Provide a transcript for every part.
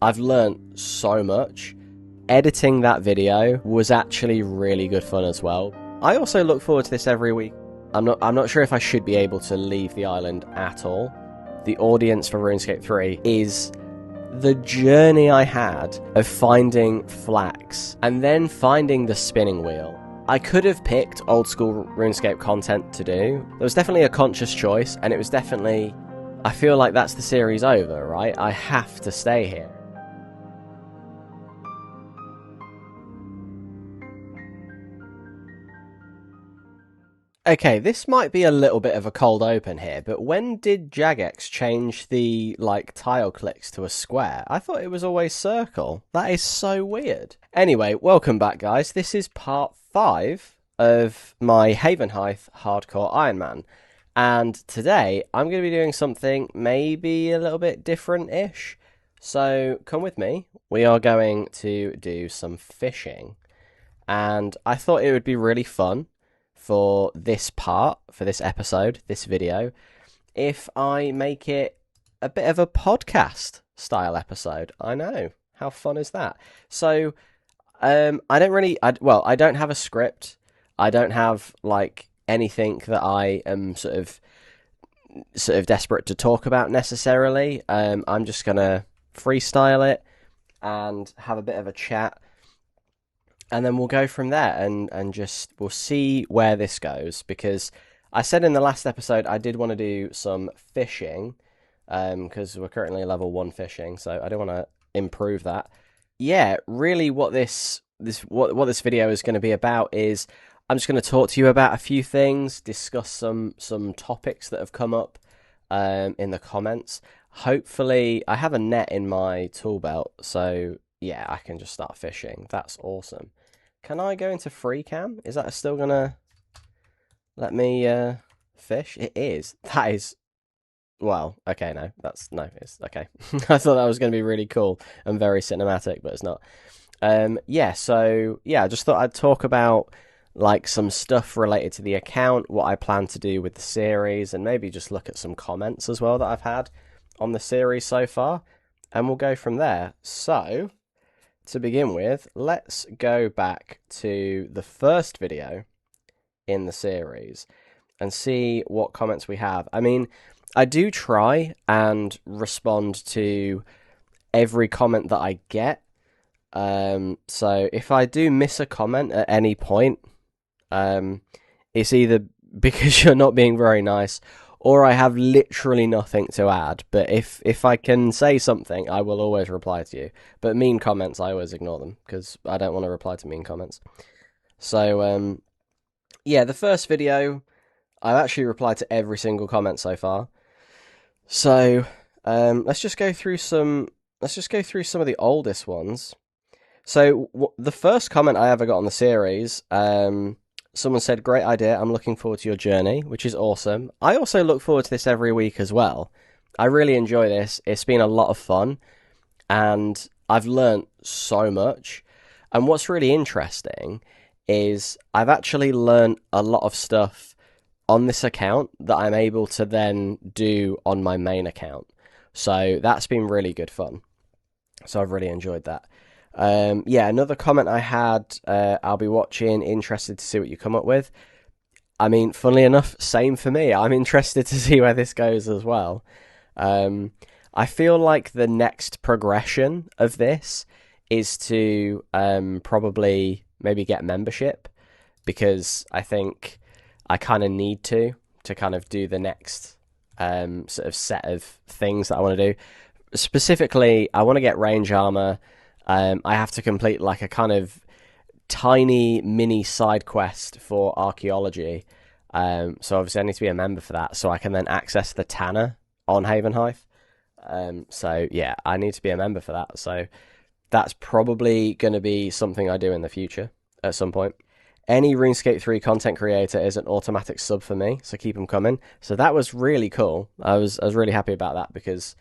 I've learnt so much. Editing that video was actually really good fun as well. I also look forward to this every week. I'm not sure if I should be able to leave the island at all. The audience for RuneScape 3 is the journey I had of finding flax and then finding the spinning wheel. I could have picked old school RuneScape content to do. There was definitely a conscious choice, and it was definitely, I feel like that's the series over, right? I have to stay here. Okay, this might be a little bit of a cold open here, but when did Jagex change the, tile clicks to a square? I thought it was always circle. That is so weird. Anyway, welcome back, guys. This is part 5 of my Havenhythe Hardcore Ironman. And today, I'm going to be doing something maybe a little bit different-ish. So, come with me. We are going to do some fishing. And I thought it would be really fun for this part, for this episode, this video, if I make it a bit of a podcast style episode. I know, how fun is that? So, I don't have a script. I don't have anything that I am sort of desperate to talk about necessarily. I'm just gonna freestyle it and have a bit of a chat. And then we'll go from there and we'll see where this goes, because I said in the last episode I did want to do some fishing, because we're currently level 1 fishing, so I do want to improve that. Yeah, really what this video is going to be about is I'm just going to talk to you about a few things, discuss some topics that have come up in the comments. Hopefully, I have a net in my tool belt, so yeah, I can just start fishing. That's awesome. Can I go into free cam? Is that still gonna let me fish? It is. That is, well, okay, no, it's okay. I thought that was gonna be really cool and very cinematic, but it's not. So I just thought I'd talk about some stuff related to the account, what I plan to do with the series, and maybe just look at some comments as well that I've had on the series so far, and we'll go from there. So, to begin with, let's go back to the first video in the series and see what comments we have. I mean, I do try and respond to every comment that I get. So if I do miss a comment at any point, it's either because you're not being very nice or I have literally nothing to add. But if I can say something, I will always reply to you. But mean comments, I always ignore them, because I don't want to reply to mean comments. So, the first video, I've actually replied to every single comment so far. So, let's just go through some of the oldest ones. So, the first comment I ever got on the series, someone said, "Great idea, I'm looking forward to your journey," which is awesome. I also look forward to this every week as well. I really enjoy this. It's been a lot of fun, and I've learnt so much. And what's really interesting is I've actually learnt a lot of stuff on this account that I'm able to then do on my main account. So that's been really good fun. So I've really enjoyed that. Another comment I had, I'll be watching, interested to see what you come up with. I mean, funnily enough, same for me. I'm interested to see where this goes as well. I feel like the next progression of this is to probably maybe get membership, because I think I kind of need to kind of do the next sort of set of things that I want to do. Specifically, I want to get range armor. I have to complete a kind of tiny mini side quest for archaeology. So obviously I need to be a member for that, so I can then access the Tanner on Havenhythe. So yeah, I need to be a member for that. So that's probably going to be something I do in the future at some point. Any RuneScape 3 content creator is an automatic sub for me, so keep them coming. So that was really cool. I was really happy about that, because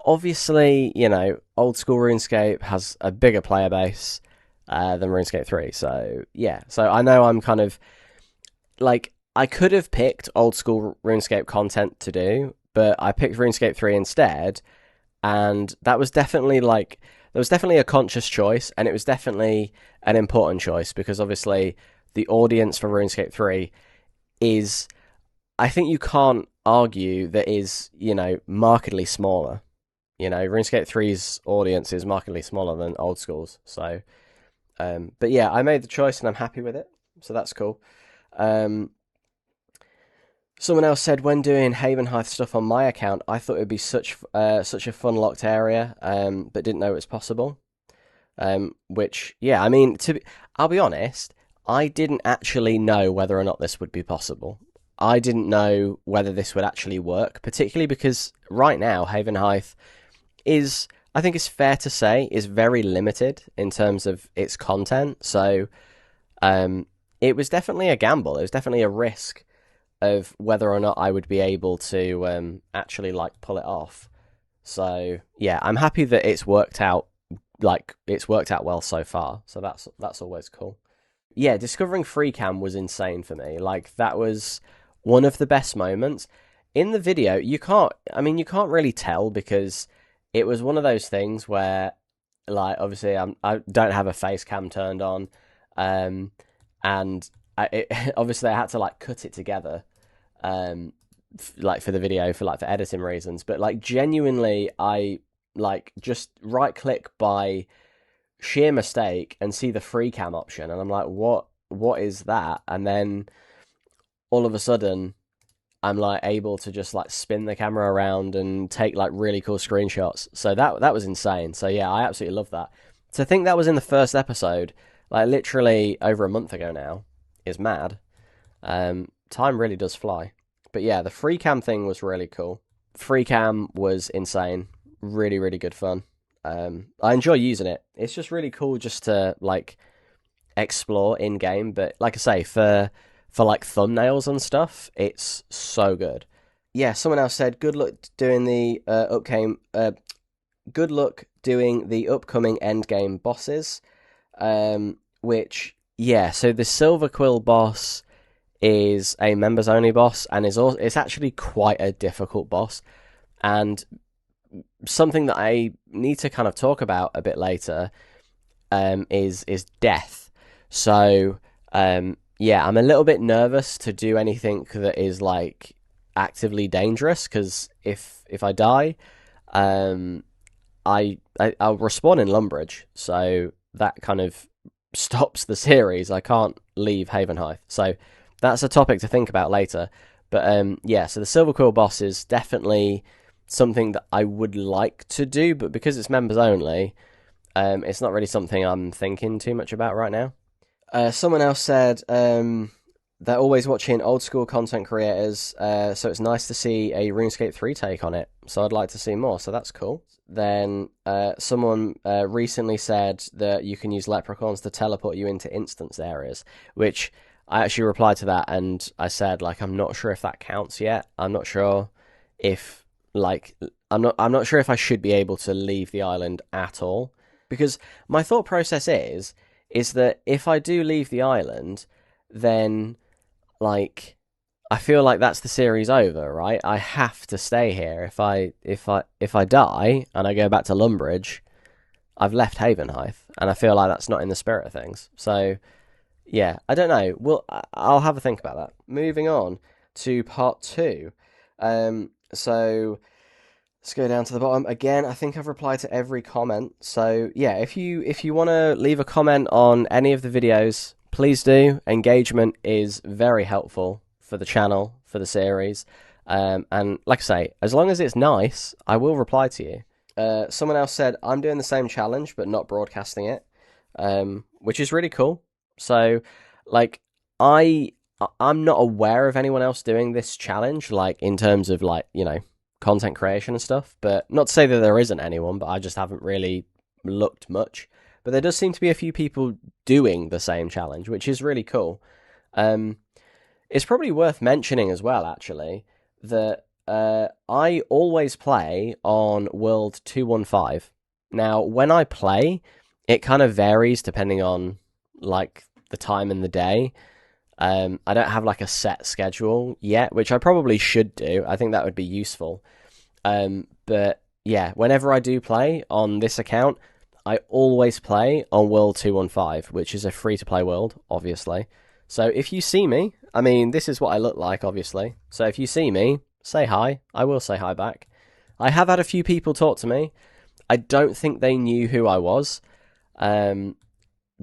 obviously, old school RuneScape has a bigger player base than RuneScape 3. So, yeah. So I know I'm kind of, I could have picked old school RuneScape content to do, but I picked RuneScape 3 instead. and that was definitely there was definitely a conscious choice, and it was definitely an important choice because obviously the audience for RuneScape 3 is, I think you can't argue that is, markedly smaller. RuneScape 3's audience is markedly smaller than Old School's. So, but yeah, I made the choice and I'm happy with it. So that's cool. Someone else said, when doing Havenhythe stuff on my account, I thought it would be such a fun locked area, but didn't know it was possible. Which, yeah, I mean, I'll be honest, I didn't actually know whether or not this would be possible. I didn't know whether this would actually work, particularly because right now Havenhythe is, I think it's fair to say, is very limited in terms of its content. So it was definitely a gamble. It was definitely a risk of whether or not I would be able to actually pull it off. So yeah, I'm happy that it's worked out. It's worked out well so far. So that's always cool. Yeah, discovering free cam was insane for me. That was one of the best moments in the video. You can't really tell because it was one of those things where, obviously I don't have a face cam turned on, and obviously I had to cut it together, for the video for editing reasons. But genuinely, I just right click by sheer mistake and see the free cam option, and I'm like, what is that? And then all of a sudden I'm able to just spin the camera around and take really cool screenshots. So that was insane. So yeah, I absolutely love that. To think that was in the first episode, literally over a month ago now, is mad. Time really does fly. But yeah, the free cam thing was really cool. Free cam was insane. Really, really good fun. I enjoy using it. It's just really cool just to explore in game. But like I say, for thumbnails and stuff, it's so good. Yeah, someone else said, good luck doing the upcoming endgame bosses. Which, yeah, so the Silver Quill boss is a members only boss, and it's actually quite a difficult boss, and something that I need to kind of talk about a bit later is death. So yeah, I'm a little bit nervous to do anything that is actively dangerous, because if I die, I'll respawn in Lumbridge, so that kind of stops the series. I can't leave Havenhythe, so that's a topic to think about later. But yeah, so the Silver Quill boss is definitely something that I would like to do, but because it's members only, it's not really something I'm thinking too much about right now. Someone else said they're always watching old school content creators, so it's nice to see a RuneScape 3 take on it, so I'd like to see more, so that's cool. Then someone recently said that you can use leprechauns to teleport you into instance areas, which I actually replied to that, and I said I'm not sure if that counts yet. I'm not sure if I'm not sure if I should be able to leave the island at all, because my thought process is that if I do leave the island, then I feel like that's the series over, right? I have to stay here. If I die and I go back to Lumbridge, I've left Havenhythe, and I feel like that's not in the spirit of things. So yeah, I don't know. I'll have a think about that. Moving on to part 2. So let's go down to the bottom again. I think I've replied to every comment. So yeah, if you want to leave a comment on any of the videos, please do. Engagement is very helpful for the channel, for the series. And like I say, as long as it's nice, I will reply to you. Someone else said, I'm doing the same challenge, but not broadcasting it, which is really cool. So, I'm not aware of anyone else doing this challenge, in terms of, content creation and stuff. But not to say that there isn't anyone, but I just haven't really looked much. But there does seem to be a few people doing the same challenge, which is really cool. It's probably worth mentioning as well, actually, that I always play on World 215. Now, when I play, it kind of varies depending on, the time in the day. I don't have, a set schedule yet, which I probably should do. I think that would be useful. But, yeah, whenever I do play on this account, I always play on World 215, which is a free-to-play world, obviously. So if you see me, I mean, this is what I look like, obviously. So if you see me, say hi. I will say hi back. I have had a few people talk to me. I don't think they knew who I was, but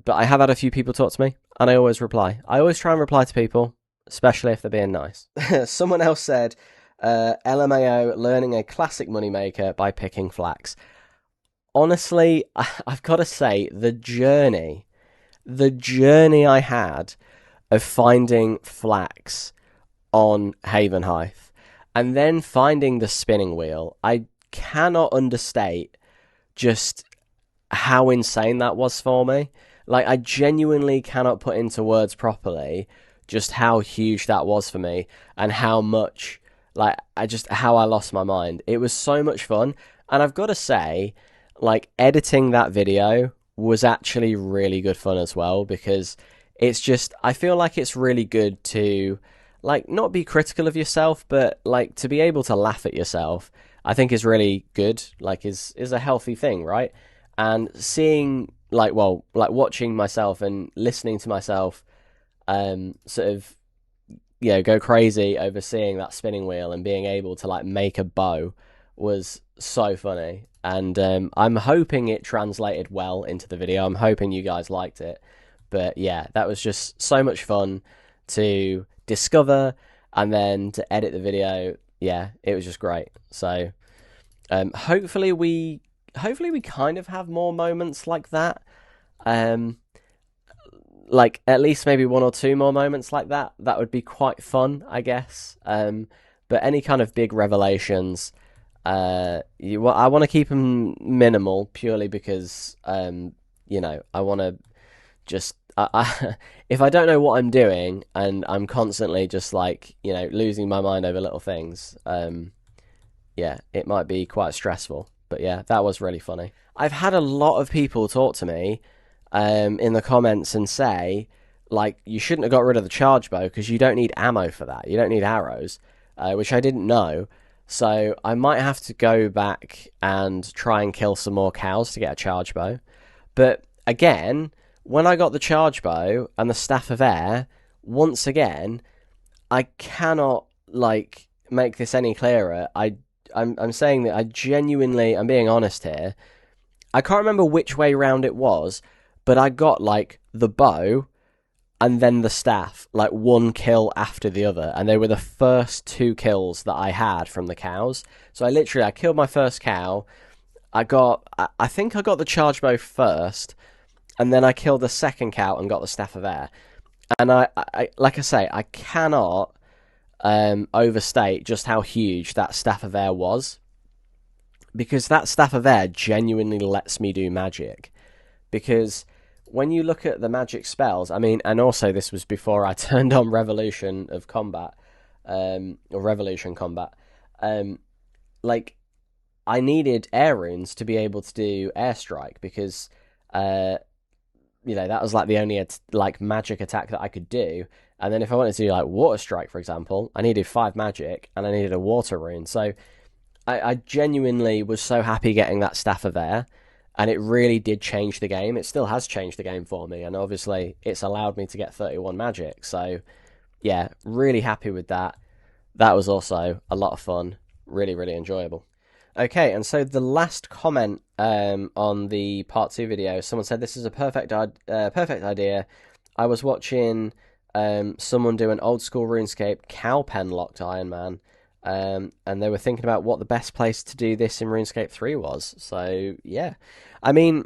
I have had a few people talk to me, and I always reply. I always try and reply to people, especially if they're being nice. Someone else said, LMAO learning a classic moneymaker by picking flax. Honestly, I've got to say, the journey I had of finding flax on Havenhythe and then finding the spinning wheel, I cannot understate just how insane that was for me. Like, I genuinely cannot put into words properly just how huge that was for me and how much, like, how I lost my mind. It was so much fun, and I've got to say, like, editing that video was actually really good fun as well, because it's just, I feel like it's really good to, like, not be critical of yourself, but, like, to be able to laugh at yourself, I think is really good, like, is a healthy thing, right? And seeing, like, well, like, watching myself and listening to myself, sort of, you know, go crazy over seeing that spinning wheel and being able to, like, make a bow was so funny. And I'm hoping it translated well into the video. I'm hoping you guys liked it. But yeah, that was just so much fun to discover and then to edit the video. Yeah, it was just great. So hopefully we kind of have more moments like that. Like at least maybe one or two more moments like that. That would be quite fun, I guess. But any kind of big revelations, I want to keep them minimal purely because, you know, I want to just, if I don't know what I'm doing and I'm constantly just like, you know, losing my mind over little things, yeah, it might be quite stressful. But yeah, that was really funny. I've had a lot of people talk to me, in the comments and say, like, you shouldn't have got rid of the charge bow because you don't need ammo for that. You don't need arrows, which I didn't know. So I might have to go back and try and kill some more cows to get a charge bow. But again, when I got the charge bow and the staff of air, once again, I cannot, like, make this any clearer. I'm saying that I genuinely, I'm being honest here, I can't remember which way round it was, but I got, like, the bow and then the staff, like, one kill after the other, and they were the first two kills that I had from the cows. So I killed my first cow, I think I got the charge bow first, and then I killed the second cow and got the staff of air. And I like I say, I cannot overstate just how huge that staff of air was, because that staff of air genuinely lets me do magic. Because when you look at the magic spells, I mean, and also this was before I turned on Revolution of Combat, or Revolution Combat, like, I needed air runes to be able to do airstrike, because, you know, that was, like, the only, like, magic attack that I could do. And then if I wanted to do, like, water strike, for example, I needed 5 magic, and I needed a water rune. So I genuinely was so happy getting that staff of air, and it really did change the game. It still has changed the game for me, and obviously it's allowed me to get 31 magic. So yeah, really happy with that. That was also a lot of fun. Really, really enjoyable. Okay, and so the last comment on the part 2 video, someone said, this is a perfect idea. I was watching someone do an old school RuneScape cow pen locked Ironman, and they were thinking about what the best place to do this in RuneScape 3 was. So yeah, I mean,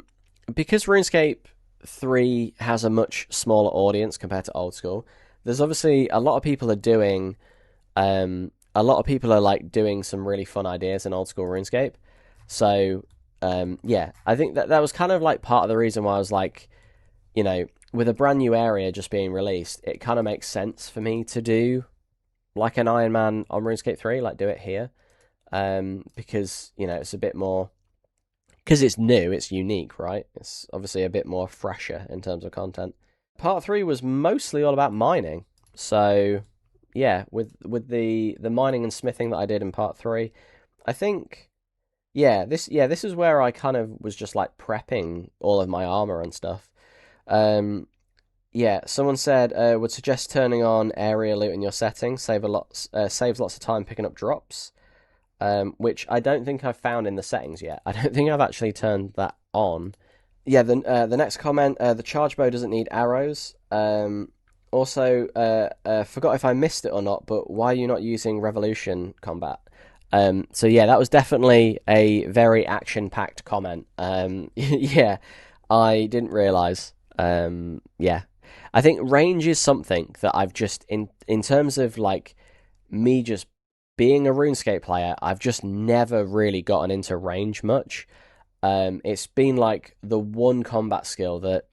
because RuneScape 3 has a much smaller audience compared to old school, there's obviously a lot of people are doing like doing some really fun ideas in old school RuneScape. So yeah, I think that was kind of like part of the reason why I was like, you know, with a brand new area just being released, it kind of makes sense for me to do like an Iron Man on RuneScape 3, like do it here, because, you know, it's a bit more, because it's new, it's unique, right? It's obviously a bit more fresher in terms of content. Part 3 was mostly all about mining, so yeah, with the mining and smithing that I did in part 3, I think This is where I kind of was just like prepping all of my armor and stuff. Um, someone said would suggest turning on area loot in your settings. Saves lots of time picking up drops. Which I don't think I've found in the settings yet. I don't think I've actually turned that on. Yeah, the next comment, the charge bow doesn't need arrows. Also, forgot if I missed it or not, but why are you not using Revolution combat? So yeah, that was definitely a very action-packed comment. Yeah, I didn't realise. Yeah, I think range is something that I've just in terms of like me just being a RuneScape player, I've just never really gotten into range much. It's been like the one combat skill that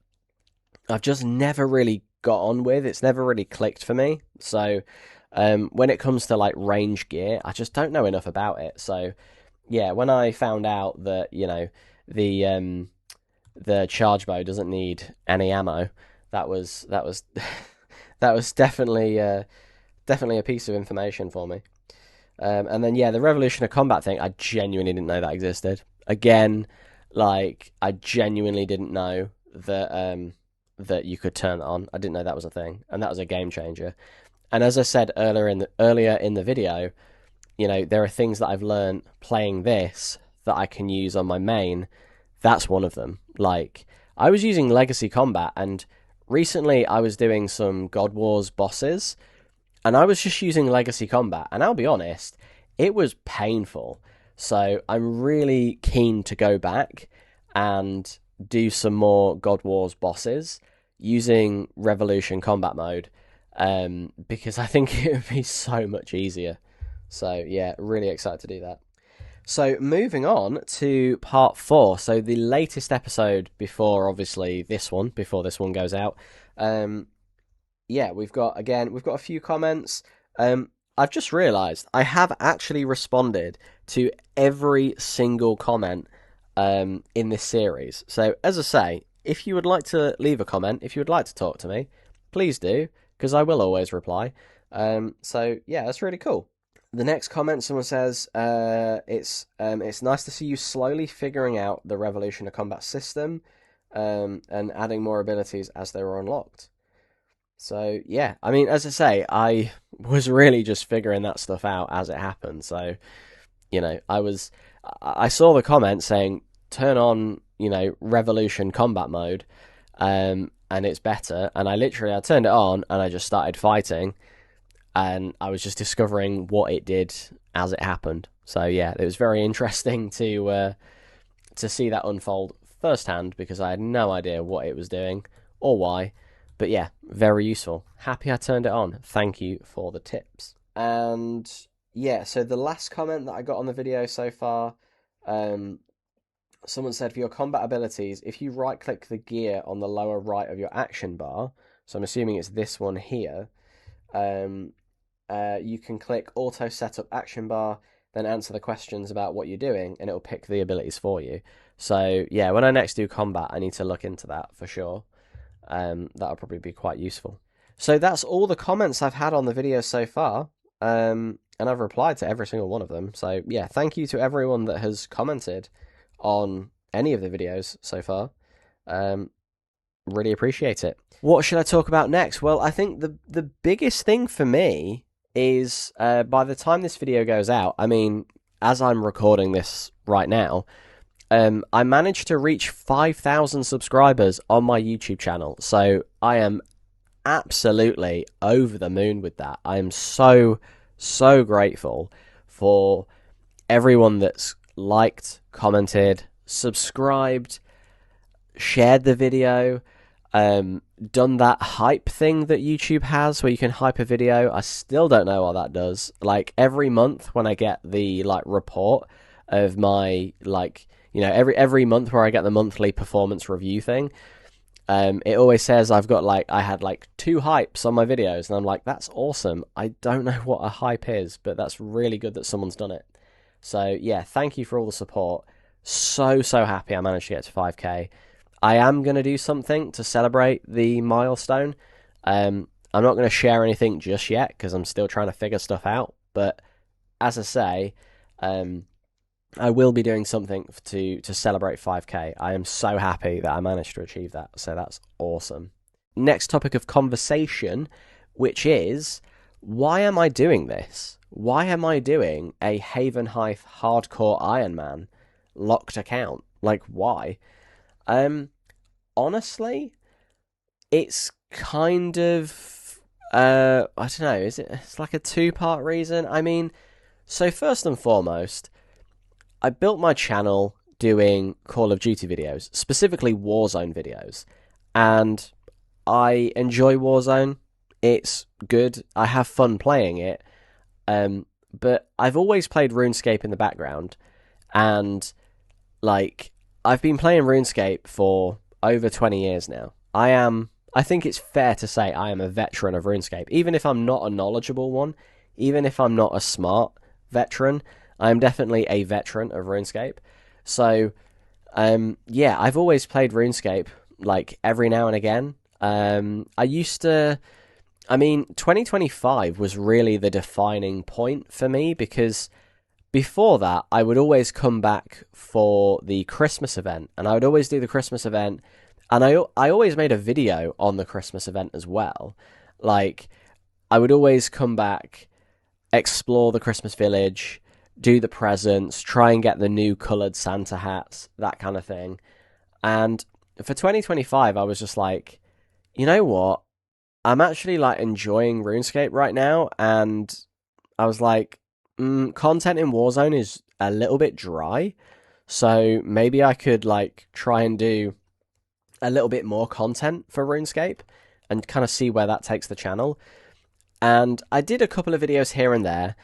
I've just never really got on with. It's never really clicked for me. So when it comes to like range gear, I just don't know enough about it. So yeah, when I found out that the the charge bow doesn't need any ammo, that was that was definitely a piece of information for me. And then yeah, the Revolution of Combat thing, I genuinely didn't know that existed. Again, like I genuinely didn't know that you could turn it on. I didn't know that was a thing, and that was a game changer. And as I said earlier in the video, there are things that I've learned playing this that I can use on my main. That's one of them. Like I was using Legacy Combat, and recently I was doing some God Wars bosses, and I was just using Legacy Combat, and I'll be honest, it was painful. So I'm really keen to go back and do some more God Wars bosses using Revolution Combat mode, because I think it would be so much easier. So yeah, really excited to do that. So moving on to part 4, so the latest episode before this one goes out. We've got a few comments. I've just realised I have actually responded to every single comment in this series. So as I say, if you would like to leave a comment, if you would like to talk to me, please do, because I will always reply. So yeah, that's really cool. The next comment, someone says, it's nice to see you slowly figuring out the Revolution of Combat system, and adding more abilities as they were unlocked. So yeah, I mean, as I say, I was really just figuring that stuff out as it happened. So I saw the comment saying turn on Revolution combat mode, and it's better. And I turned it on and I just started fighting, and I was just discovering what it did as it happened. So yeah, it was very interesting to see that unfold firsthand, because I had no idea what it was doing or why. But yeah, very useful. Happy I turned it on. Thank you for the tips. And yeah, so the last comment that I got on the video so far, someone said for your combat abilities, if you right click the gear on the lower right of your action bar, so I'm assuming it's this one here, you can click auto setup action bar, then answer the questions about what you're doing, and it'll pick the abilities for you. So yeah, when I next do combat, I need to look into that for sure. That'll probably be quite useful. So that's all the comments I've had on the video so far, and I've replied to every single one of them. So yeah, thank you to everyone that has commented on any of the videos so far. Really appreciate it. What should I talk about next? Well, I think the biggest thing for me is by the time this video goes out, I mean, as I'm recording this right now, I managed to reach 5,000 subscribers on my YouTube channel. So I am absolutely over the moon with that. I am so grateful for everyone that's liked, commented, subscribed, shared the video, done that hype thing that YouTube has where you can hype a video. I still don't know what that does. Like every month when I get the report of my every month where I get the monthly performance review thing, it always says I've got I had 2 hypes on my videos, and I'm like, that's awesome. I don't know what a hype is, but that's really good that someone's done it. So yeah, thank you for all the support. So happy I managed to get to 5k. I am going to do something to celebrate the milestone. I'm not going to share anything just yet because I'm still trying to figure stuff out, but as I say, I will be doing something to celebrate 5k. I am so happy that I managed to achieve that, so that's awesome. Next topic of conversation, which is, why am I doing this? Why am I doing a Havenhythe Hardcore Ironman locked account? Like, why? Honestly, it's kind of, I don't know, it's like a two-part reason. I mean, so first and foremost, I built my channel doing Call of Duty videos, specifically Warzone videos, and I enjoy Warzone. It's good. I have fun playing it. But I've always played RuneScape in the background, and like I've been playing RuneScape for over 20 years now. I think it's fair to say I am a veteran of RuneScape, even if I'm not a knowledgeable one, even if I'm not a smart veteran. I am definitely a veteran of RuneScape. So, yeah, I've always played RuneScape like every now and again. I used to. I mean, 2025 was really the defining point for me, because before that, I would always come back for the Christmas event, and I would always do the Christmas event, and I always made a video on the Christmas event as well. Like, I would always come back, explore the Christmas village, do the presents, try and get the new coloured Santa hats, that kind of thing. And for 2025, I was just like, you know what? I'm actually like enjoying RuneScape right now, and I was like, content in Warzone is a little bit dry, so maybe I could like try and do a little bit more content for RuneScape and kind of see where that takes the channel. And I did a couple of videos here and there,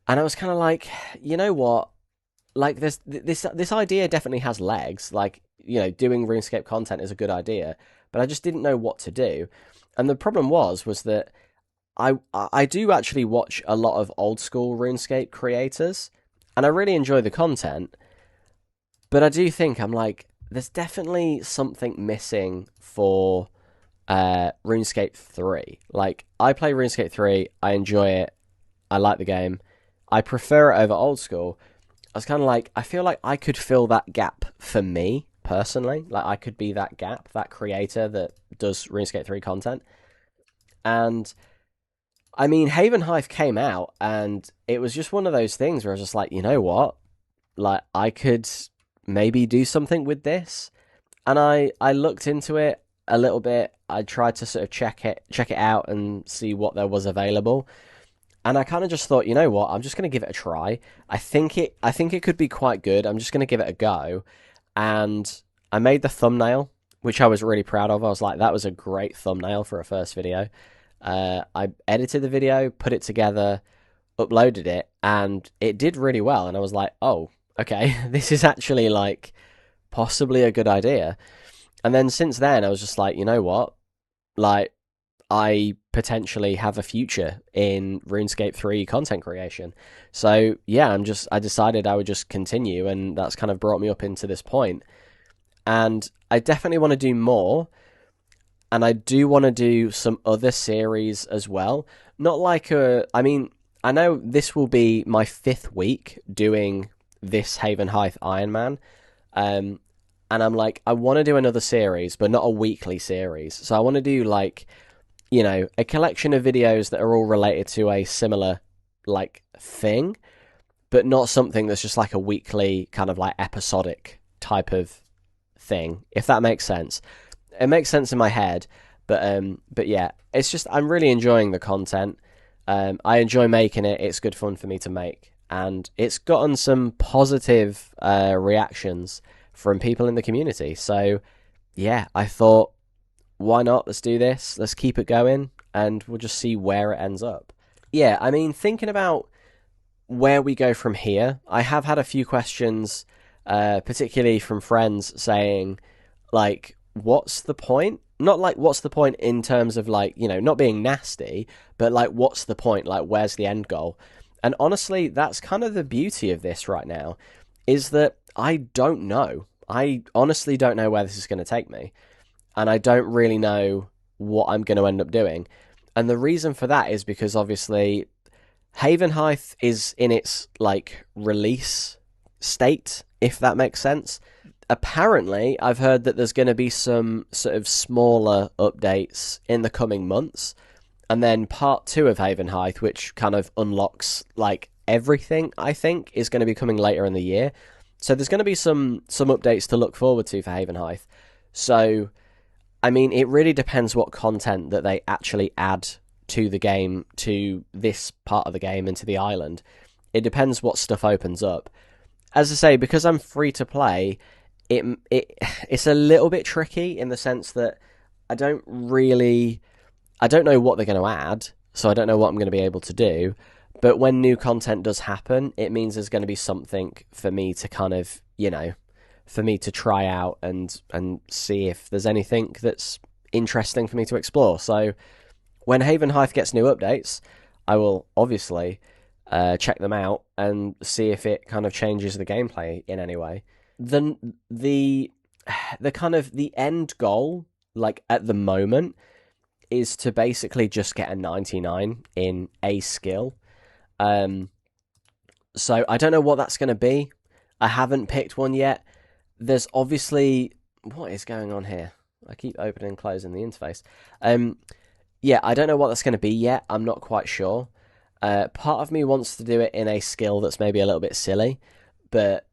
and I was kind of like, you know what? Like this idea definitely has legs. Like, you know, doing RuneScape content is a good idea, but I just didn't know what to do. And the problem was that I do actually watch a lot of old school RuneScape creators, and I really enjoy the content, but I do think I'm like, there's definitely something missing for RuneScape 3. Like, I play RuneScape 3, I enjoy it, I like the game, I prefer it over old school. I was kind of like, I feel like I could fill that gap for me, personally. Like, I could be that gap, that creator that does RuneScape 3 content. And, I mean, Havenhythe came out, and it was just one of those things where I was just like, you know what? Like, I could maybe do something with this. And I looked into it a little bit. I tried to sort of check it out and see what there was available. And I kind of just thought, you know what? I'm just going to give it a try. I think it could be quite good. I'm just going to give it a go. And I made the thumbnail, which I was really proud of. I was like, that was a great thumbnail for a first video. I edited the video, put it together, uploaded it, and it did really well. And I was like, oh, okay, this is actually like possibly a good idea. And then since then, I was just like, you know what? Like, I potentially have a future in RuneScape 3 content creation. So yeah, I decided I would just continue, and that's kind of brought me up into this point. And I definitely want to do more, and I do want to do some other series as well. Not like I mean, I know this will be my 5th week doing this Havenhythe Ironman. And I'm like, I want to do another series, but not a weekly series. So I want to do like, you know, a collection of videos that are all related to a similar like thing, but not something that's just like a weekly kind of like episodic type of thing, if that makes sense. It makes sense in my head, but yeah, it's just, I'm really enjoying the content. I enjoy making it. It's good fun for me to make, and it's gotten some positive reactions from people in the community. So yeah, I thought, why not? Let's do this. Let's keep it going, and we'll just see where it ends up. Yeah, I mean, thinking about where we go from here, I have had a few questions, particularly from friends saying, like, what's the point? Not like, what's the point in terms of, like, you know, not being nasty, but like, what's the point? Like, where's the end goal? And honestly, that's kind of the beauty of this right now, is that I don't know. I honestly don't know where this is going to take me. And I don't really know what I'm going to end up doing. And the reason for that is because obviously Havenhythe is in its like release state, if that makes sense. Apparently, I've heard that there's going to be some sort of smaller updates in the coming months, and then part 2 of Havenhythe, which kind of unlocks like everything, I think, is going to be coming later in the year. So there's going to be some updates to look forward to for Havenhythe. So, I mean, it really depends what content that they actually add to the game, to this part of the game, and to the island. It depends what stuff opens up. As I say, because I'm free to play, it's a little bit tricky in the sense that I don't know what they're going to add, so I don't know what I'm going to be able to do. But when new content does happen, it means there's going to be something for me to kind of, for me to try out and see if there's anything that's interesting for me to explore. So when Havenhythe gets new updates, I will obviously check them out and see if it kind of changes the gameplay in any way. The kind of the end goal, like at the moment, is to basically just get a 99 in a skill. So I don't know what that's going to be. I haven't picked one yet. There's obviously... What is going on here? I keep opening and closing the interface. Yeah, I don't know what that's going to be yet. I'm not quite sure. Part of me wants to do it in a skill that's maybe a little bit silly, but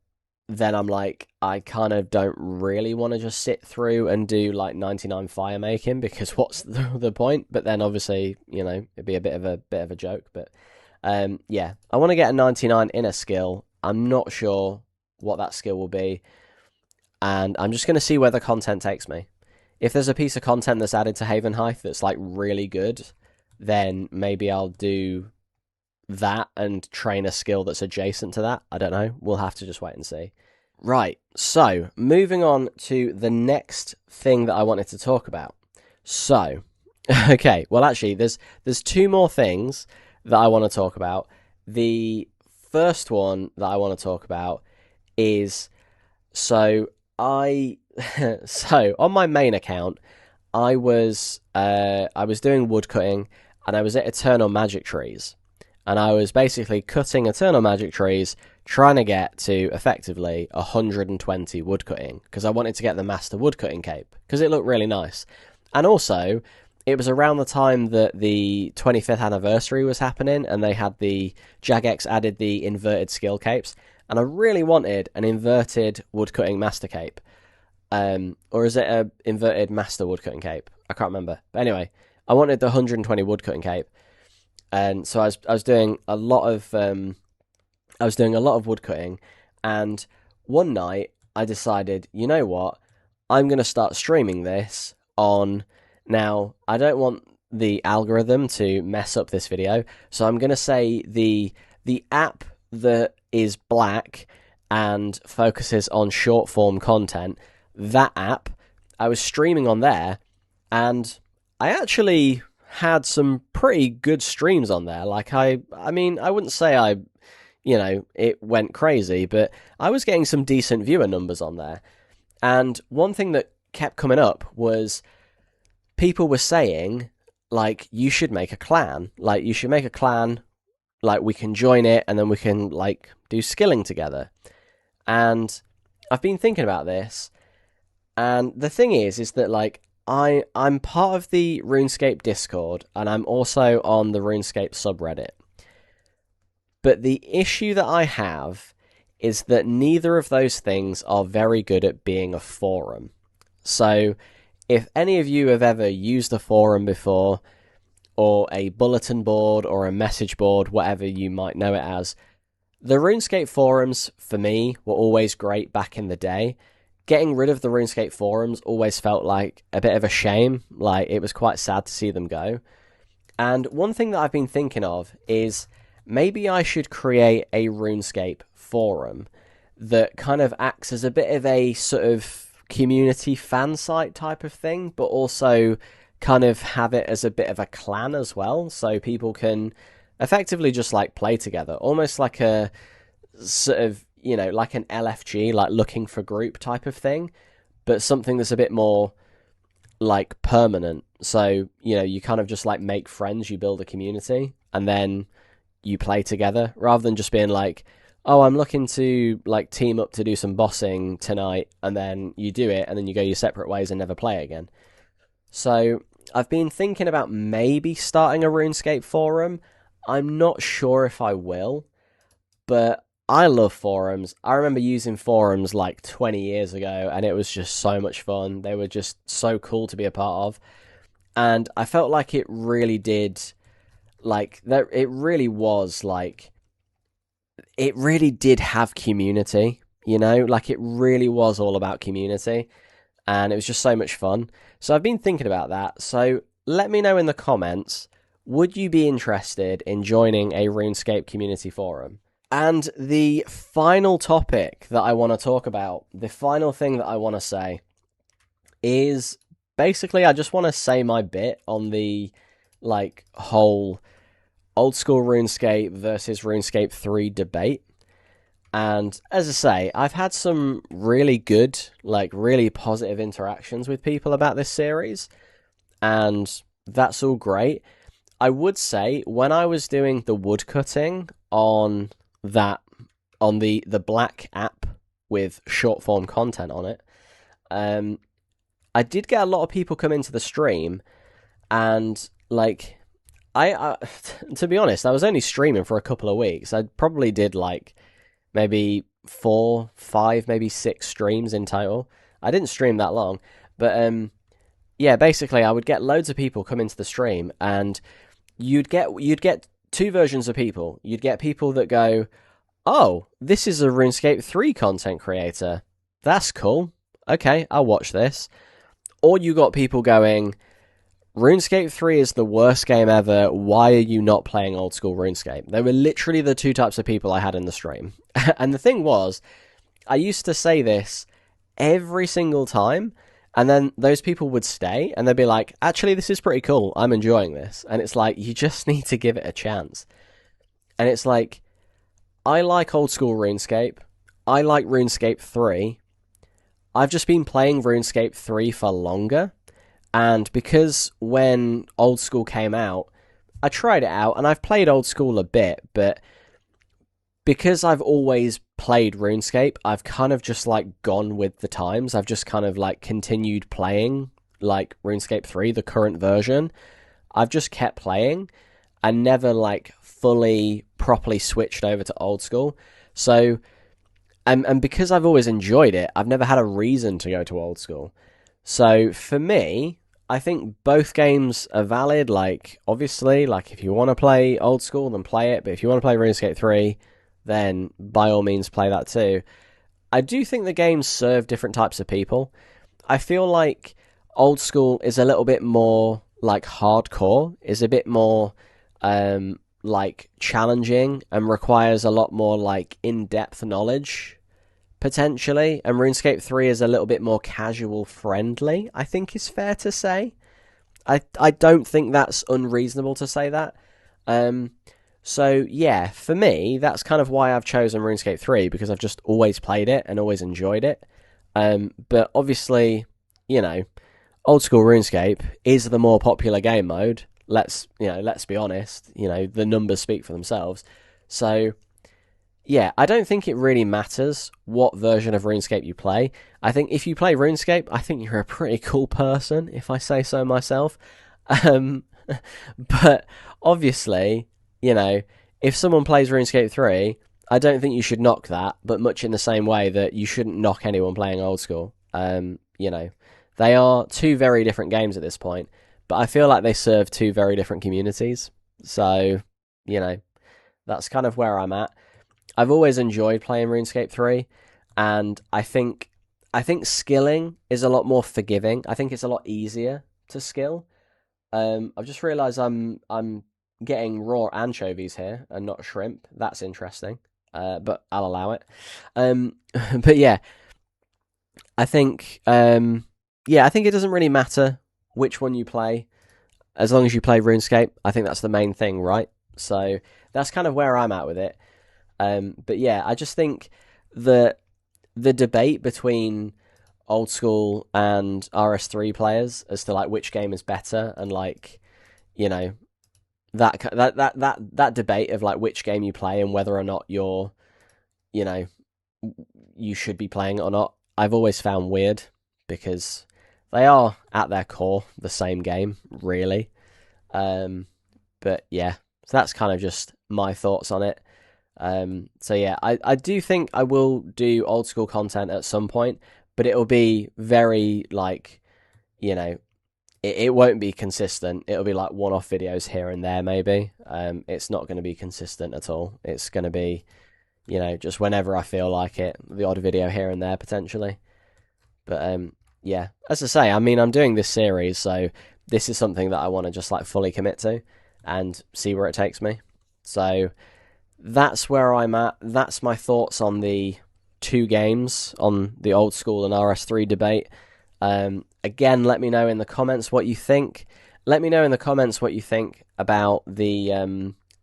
then I'm like, I kind of don't really want to just sit through and do like 99 fire making, because what's the point? But then obviously, it'd be a bit of a joke. But yeah, I want to get a 99 in a skill. I'm not sure what that skill will be, and I'm just going to see where the content takes me. If there's a piece of content that's added to Havenhythe that's like really good, then maybe I'll do that and train a skill that's adjacent to that. I don't know. We'll have to just wait and see. Right, so moving on to the next thing that I wanted to talk about. So, okay, well actually there's 2 more things that I want to talk about. The first one that I want to talk about is, so on my main account, I was doing woodcutting, and I was at Eternal Magic Trees. And I was basically cutting Eternal Magic Trees, trying to get to, effectively, 120 woodcutting, because I wanted to get the Master Woodcutting Cape, because it looked really nice. And also, it was around the time that the 25th anniversary was happening, and they had Jagex added the inverted skill capes, and I really wanted an inverted woodcutting Master Cape. Or is it a inverted Master Woodcutting Cape? I can't remember. But anyway, I wanted the 120 woodcutting cape. And so I was doing a lot of woodcutting, and one night I decided, you know what, I'm going to start streaming this on... Now, I don't want the algorithm to mess up this video, so I'm going to say the app that is black and focuses on short form content, that app, I was streaming on there, and I actually had some pretty good streams on there. Like, I mean, I wouldn't say it went crazy, but I was getting some decent viewer numbers on there. And one thing that kept coming up was people were saying, like, you should make a clan. Like, you should make a clan, like, we can join it, and then we can, like, do skilling together. And I've been thinking about this, and the thing is that, like, I'm part of the RuneScape Discord, and I'm also on the RuneScape subreddit. But the issue that I have is that neither of those things are very good at being a forum. So, if any of you have ever used a forum before, or a bulletin board, or a message board, whatever you might know it as, the RuneScape forums, for me, were always great back in the day. Getting rid of the RuneScape forums always felt like a bit of a shame. Like, it was quite sad to see them go. And one thing that I've been thinking of is maybe I should create a RuneScape forum that kind of acts as a bit of a sort of community fan site type of thing, but also kind of have it as a bit of a clan as well, so people can effectively just like play together, almost like a sort of, like an LFG, like looking for group type of thing, but something that's a bit more like permanent. So, you kind of just like make friends, you build a community, and then you play together, rather than just being like, oh, I'm looking to like team up to do some bossing tonight, and then you do it, and then you go your separate ways and never play again. So I've been thinking about maybe starting a RuneScape forum. I'm not sure if I will, but I love forums. I remember using forums like 20 years ago, and it was just so much fun. They were just so cool to be a part of. And I felt like it really did, like, that it really was, like, it really did have community, you know? Like, it really was all about community, and it was just so much fun. So I've been thinking about that. So let me know in the comments, would you be interested in joining a RuneScape community forum? And the final topic that I want to talk about, the final thing that I want to say, is basically I just want to say my bit on the like whole old school RuneScape versus RuneScape 3 debate. And as I say, I've had some really good, like really positive interactions with people about this series, and that's all great. I would say when I was doing the woodcutting on the black app with short form content on it, I did get a lot of people come into the stream, and like I to be honest, I was only streaming for a couple of weeks. I probably did like maybe 4, 5, maybe 6 streams in total. I didn't stream that long, but yeah, basically I would get loads of people come into the stream, and you'd get two versions of people. You'd get people that go, "Oh, this is a RuneScape 3 content creator. That's cool. Okay, I'll watch this." Or you got people going, RuneScape 3 is the worst game ever. Why are you not playing old school RuneScape? They were literally the two types of people I had in the stream. And the thing was, I used to say this every single time, and then those people would stay, and they'd be like, actually, this is pretty cool. I'm enjoying this. And it's like, you just need to give it a chance. And it's like, I like old school RuneScape. I like RuneScape 3. I've just been playing RuneScape 3 for longer, and because when old school came out, I tried it out, and I've played old school a bit, but because I've always played RuneScape, I've kind of just like gone with the times. I've just kind of like continued playing like RuneScape 3, the current version. I've just kept playing and never like fully properly switched over to old school. So and because I've always enjoyed it, I've never had a reason to go to old school. So for me, I think both games are valid. Like, obviously, like if you want to play old school, then play it. But if you want to play RuneScape 3, then by all means play that too. I do think the games serve different types of people. I feel like old school is a little bit more like hardcore, is a bit more like challenging and requires a lot more like in-depth knowledge potentially, and RuneScape 3 is a little bit more casual friendly, I think is fair to say. I don't think that's unreasonable to say that. So yeah, for me, that's kind of why I've chosen RuneScape 3, because I've just always played it and always enjoyed it. But obviously, you know, old school RuneScape is the more popular game mode. Let's be honest, the numbers speak for themselves. So yeah, I don't think it really matters what version of RuneScape you play. I think if you play RuneScape, I think you're a pretty cool person, if I say so myself. But obviously, if someone plays RuneScape 3, I don't think you should knock that, but much in the same way that you shouldn't knock anyone playing old school. They are two very different games at this point, but I feel like they serve two very different communities. So, that's kind of where I'm at. I've always enjoyed playing RuneScape 3, and I think skilling is a lot more forgiving. I think it's a lot easier to skill. I've just realised I'm getting raw anchovies here and not shrimp. That's interesting, but I'll allow it. But yeah, I think it doesn't really matter which one you play, as long as you play RuneScape. I think that's the main thing, right? So that's kind of where I'm at with it. But yeah, I just think that the debate between old school and RS3 players as to like which game is better, and like, that debate of like which game you play and whether or not you're you know, you should be playing it or not, I've always found weird, because they are, at their core, the same game, really. But yeah, so that's kind of just my thoughts on it. So yeah, I do think I will do old school content at some point, but it'll be very, like, you know, it won't be consistent. It'll be like one-off videos here and there, maybe. It's not going to be consistent at all. It's going to be, you know, just whenever I feel like it, the odd video here and there, potentially. But yeah, as I say, I mean, I'm doing this series, so this is something that I want to just like fully commit to and see where it takes me. So that's where I'm at. That's my thoughts on the two games, on the old school and RS3 debate. Again, let me know in the comments what you think. Let me know in the comments what you think about the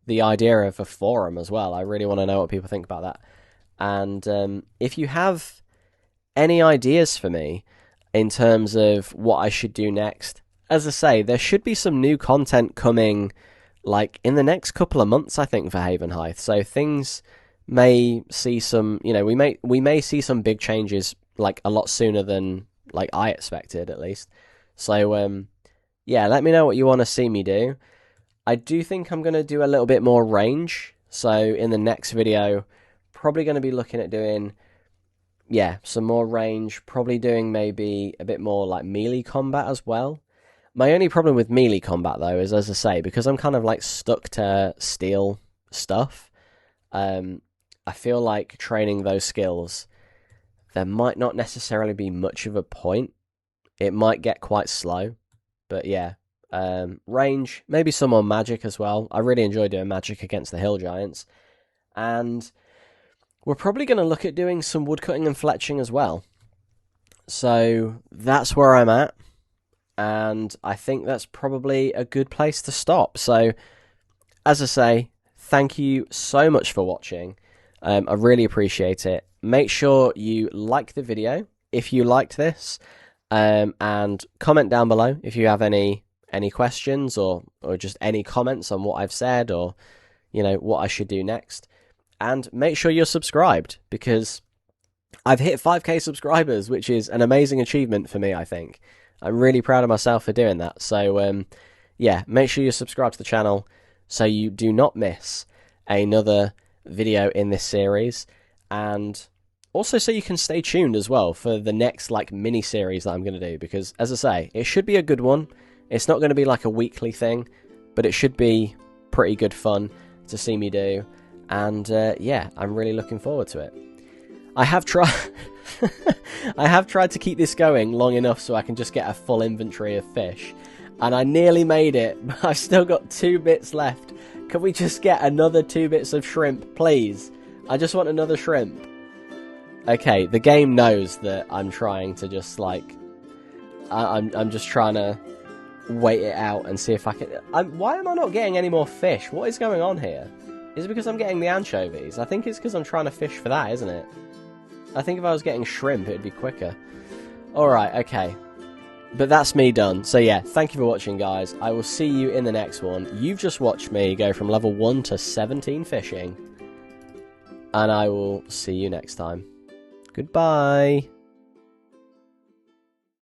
idea of a forum as well. I really want to know what people think about that. And if you have any ideas for me in terms of what I should do next, as I say, there should be some new content coming, like, in the next couple of months, I think, for Havenhythe. So things may see some, you know, we may see some big changes, like, a lot sooner than, like, I expected, at least. So yeah, let me know what you want to see me do. I do think I'm going to do a little bit more range. So in the next video, probably going to be looking at doing, yeah, some more range. Probably doing maybe a bit more like melee combat as well. My only problem with melee combat, though, is, as I say, because I'm kind of like stuck to steel stuff, I feel like training those skills, there might not necessarily be much of a point. It might get quite slow. But yeah, range, maybe some more magic as well. I really enjoy doing magic against the hill giants. And we're probably going to look at doing some woodcutting and fletching as well. So that's where I'm at. And I think that's probably a good place to stop. So, as I say, thank you so much for watching. I really appreciate it. Make sure you like the video if you liked this. And comment down below if you have any questions or just any comments on what I've said, or, you know, what I should do next. And make sure you're subscribed, because I've hit 5k subscribers, which is an amazing achievement for me, I think. I'm really proud of myself for doing that. So yeah, make sure you subscribe to the channel so you do not miss another video in this series, and also so you can stay tuned as well for the next, like, mini series that I'm going to do, because, as I say, it should be a good one. It's not going to be like a weekly thing, but it should be pretty good fun to see me do. And yeah, I'm really looking forward to it. I have tried I have tried to keep this going long enough so I can just get a full inventory of fish, and I nearly made it, but I've still got 2 bits left. Can we just get another 2 bits of shrimp, please? I just want another shrimp. Okay, the game knows that I'm trying to just, like, I'm just trying to wait it out and see if I can. Why am I not getting any more fish? What is going on here? Is it because I'm getting the anchovies? I think it's because I'm trying to fish for that, isn't it? I think if I was getting shrimp, it'd be quicker. Alright, okay. But that's me done. So yeah, thank you for watching, guys. I will see you in the next one. You've just watched me go from level 1 to 17 fishing. And I will see you next time. Goodbye.